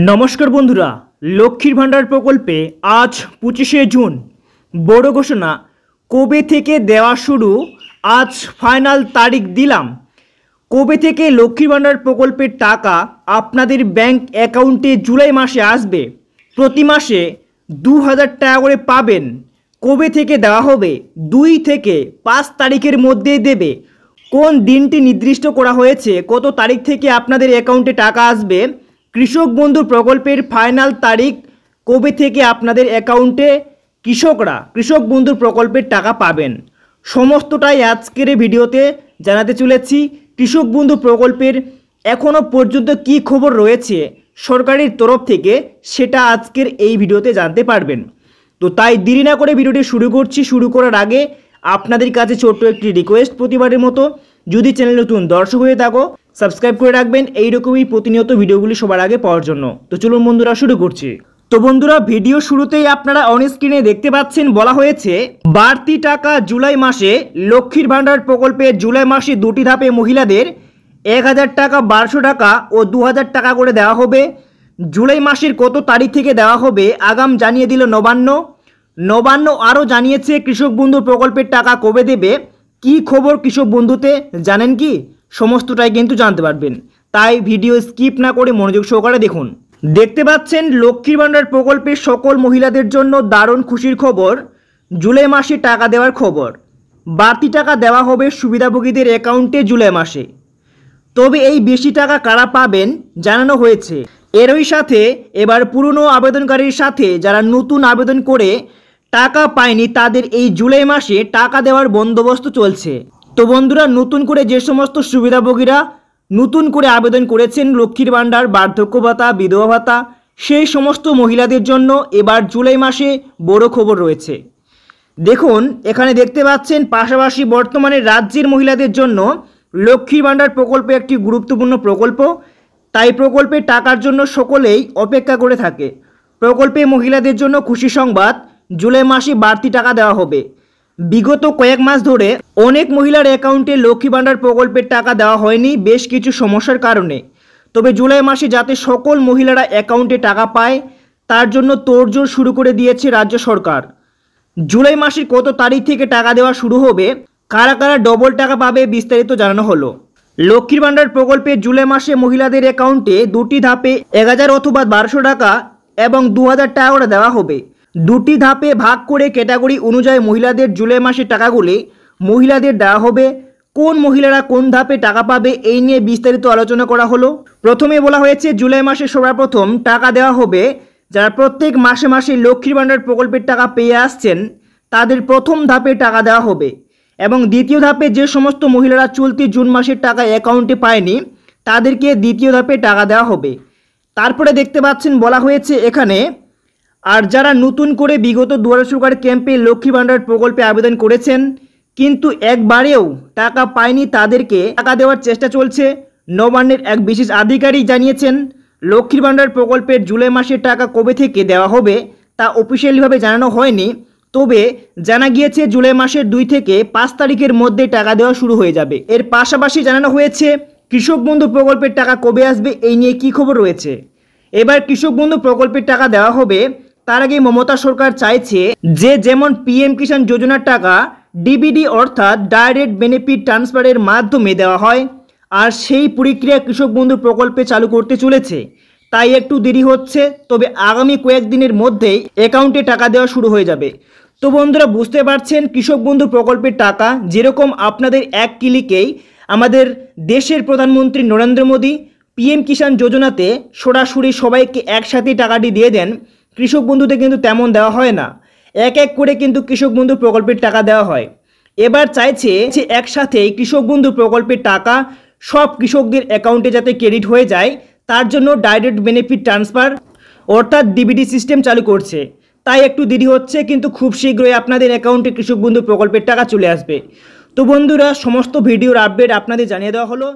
নমস্কার বন্ধুরা, লক্ষ্মীর ভাণ্ডার প্রকল্পে আজ 25শে জুন বড় ঘোষণা। কবে থেকে দেওয়া শুরু, আজ ফাইনাল তারিখ দিলাম। কবে থেকে লক্ষ্মীর ভাণ্ডার প্রকল্পের টাকা আপনাদের ব্যাংক অ্যাকাউন্টে জুলাই মাসে আসবে। প্রতি মাসে 2000 টাকা করে পাবেন। কবে থেকে দেওয়া হবে? 2 থেকে 5 তারিখের মধ্যে দেবে। কোন দিনটি নির্দিষ্ট করা হয়েছে, কত তারিখ থেকে আপনাদের অ্যাকাউন্টে টাকা আসবে। কৃষক বন্ধু প্রকল্পের ফাইনাল তারিখ, কবে থেকে আপনাদের অ্যাকাউন্টে কৃষকরা কৃষক বন্ধু প্রকল্পের টাকা পাবেন, সমস্তটাই আজকের ভিডিওতে জানাতে চলেছি। কৃষক বন্ধু প্রকল্পের এখনও পর্যন্ত কি খবর রয়েছে সরকারের তরফ থেকে, সেটা আজকের এই ভিডিওতে জানতে পারবেন। তো তাই দেরি না করে ভিডিওটি শুরু করছি। শুরু করার আগে আপনাদের কাছে ছোট্ট একটি রিকোয়েস্ট, প্রতিবারের মতো যদি চ্যানেল নতুন দর্শক হয়ে থাকো সাবস্ক্রাইব করে রাখবেন এইরকমই প্রতিনিয়ত ভিডিওগুলি সবার আগে পাওয়ার জন্য। তো চলুন বন্ধুরা শুরু করছি। তো বন্ধুরা, ভিডিও শুরুতেই আপনারা অন স্ক্রিনে দেখতে পাচ্ছেন, বলা হয়েছে বাড়তি টাকা জুলাই মাসে। লক্ষ্মীর ভাণ্ডার প্রকল্পে জুলাই মাসে 2টি ধাপে মহিলাদের 1000 টাকা, 1200 টাকা ও 2000 টাকা করে দেওয়া হবে। জুলাই মাসের কত তারিখ থেকে দেওয়া হবে আগাম জানিয়ে দিল নবান্ন। আরও জানিয়েছে কৃষক বন্ধু প্রকল্পের টাকা কবে দেবে। কি খবর কৃষক বন্ধুতে জানেন কি? সমস্তটাই কিন্তু জানতে পারবেন, তাই ভিডিও স্কিপ না করে মনোযোগ সহকারে দেখুন। দেখতে পাচ্ছেন লক্ষ্মীর ভাণ্ডার প্রকল্পের সকল মহিলাদের জন্য দারুণ খুশির খবর। জুলাই মাসে টাকা দেওয়ার খবর। বাড়তি টাকা দেওয়া হবে সুবিধাভোগীদের অ্যাকাউন্টে জুলাই মাসে। তবে এই বেশি টাকা কারা পাবেন জানানো হয়েছে। এরই সাথে এবার পুরনো আবেদনকারীর সাথে যারা নতুন আবেদন করে টাকা পায়নি তাদের এই জুলাই মাসে টাকা দেওয়ার বন্দোবস্ত চলছে। তো বন্ধুরা, নতুন করে যে সমস্ত সুবিধাভোগীরা নতুন করে আবেদন করেছেন লক্ষ্মীর ভাণ্ডার, বার্ধক্য ভাতা, বিধবা ভাতা, সেই সমস্ত মহিলাদের জন্য এবার জুলাই মাসে বড় খবর রয়েছে। দেখুন, এখানে দেখতে পাচ্ছেন পাশাপাশি বর্তমানে রাজ্যের মহিলাদের জন্য লক্ষ্মীর ভাণ্ডার প্রকল্প একটি গুরুত্বপূর্ণ প্রকল্প। তাই প্রকল্পের টাকার জন্য সকলেই অপেক্ষা করে থাকে। প্রকল্পে মহিলাদের জন্য খুশি সংবাদ, জুলাই মাসে বাড়তি টাকা দেওয়া হবে। বিগত কয়েক মাস ধরে অনেক মহিলার অ্যাকাউন্টে লক্ষ্মী ভাণ্ডার প্রকল্পের টাকা দেওয়া হয়নি বেশ কিছু সমস্যার কারণে। তবে জুলাই মাসে যাতে সকল মহিলারা অ্যাকাউন্টে টাকা পায় তার জন্য তোড়জোড় শুরু করে দিয়েছে রাজ্য সরকার। জুলাই মাসের কত তারিখ থেকে টাকা দেওয়া শুরু হবে, কারা কারা ডবল টাকা পাবে, বিস্তারিত জানানো হলো। লক্ষ্মীর ভাণ্ডার প্রকল্পে জুলাই মাসে মহিলাদের অ্যাকাউন্টে 2টি ধাপে 1000 অথবা 1200 টাকা এবং 2000 টাকা করে দেওয়া হবে। 2টি ধাপে ভাগ করে ক্যাটাগরি অনুযায়ী মহিলাদের জুলাই মাসের টাকাগুলি মহিলাদের দেওয়া হবে। কোন মহিলারা কোন ধাপে টাকা পাবে এই নিয়ে বিস্তারিত আলোচনা করা হলো। প্রথমে বলা হয়েছে জুলাই মাসে সবার প্রথম টাকা দেওয়া হবে যারা প্রত্যেক মাসে মাসে লক্ষ্মীর ভাণ্ডার প্রকল্পের টাকা পেয়ে আসছেন, তাদের প্রথম ধাপে টাকা দেওয়া হবে। এবং দ্বিতীয় ধাপে যে সমস্ত মহিলারা চলতি জুন মাসের টাকা অ্যাকাউন্টে পায়নি তাদেরকে দ্বিতীয় ধাপে টাকা দেওয়া হবে। তারপরে দেখতে পাচ্ছেন বলা হয়েছে এখানে, আর যারা নতুন করে বিগত দুয়ারে সরকার ক্যাম্পে লক্ষ্মী ভাণ্ডার প্রকল্পে আবেদন করেছেন কিন্তু একবারেও টাকা পায়নি তাদেরকে টাকা দেওয়ার চেষ্টা চলছে। নবান্নের এক বিশেষ আধিকারিক জানিয়েছেন লক্ষ্মীর ভাণ্ডার প্রকল্পের জুলাই মাসের টাকা কবে থেকে দেওয়া হবে তা অফিসিয়ালিভাবে জানানো হয়নি। তবে জানা গিয়েছে জুলাই মাসের 2 থেকে 5 তারিখের মধ্যে টাকা দেওয়া শুরু হয়ে যাবে। এর পাশাপাশি জানানো হয়েছে কৃষক বন্ধু প্রকল্পের টাকা কবে আসবে এই নিয়ে কি খবর রয়েছে। এবার কৃষক বন্ধু প্রকল্পের টাকা দেওয়া হবে, তার আগে মমতা সরকার চাইছে যে যেমন পিএম কিষাণ যোজনার টাকা ডিবিডি অর্থাৎ ডাইরেক্ট বেনিফিট ট্রান্সফারের মাধ্যমে দেওয়া হয়, আর সেই প্রক্রিয়া কৃষক বন্ধু প্রকল্পে চালু করতে চলেছে। তাই একটু দেরি হচ্ছে, তবে আগামী কয়েকদিনের মধ্যেই অ্যাকাউন্টে টাকা দেওয়া শুরু হয়ে যাবে। তো বন্ধুরা, বুঝতে পারছেন কৃষক বন্ধু প্রকল্পের টাকা যেরকম আপনাদের এক ক্লিকেই আমাদের দেশের প্রধানমন্ত্রী নরেন্দ্র মোদী পিএম কিষাণ যোজনাতে সরাসরি সবাইকে একসাথে টাকাটি দিয়ে দেন, কৃষক বন্ধুতে কিন্তু তেমন দেওয়া হয় না। এক এক করে কিন্তু কৃষক বন্ধু প্রকল্পের টাকা দেওয়া হয়। এবার চাইছে একসাথেই কৃষক বন্ধু প্রকল্পের টাকা সব কৃষকদের অ্যাকাউন্টে যাতে ক্রেডিট হয়ে যায় তার জন্য ডাইরেক্ট বেনিফিট ট্রান্সফার অর্থাৎ ডিবিটি সিস্টেম চালু করছে। তাই একটু দেরি হচ্ছে, কিন্তু খুব শীঘ্রই আপনাদের অ্যাকাউন্টে কৃষক বন্ধু প্রকল্পের টাকা চলে আসবে। তো বন্ধুরা, সমস্ত ভিডিওর আপডেট আপনাদের জানিয়ে দেওয়া হলো।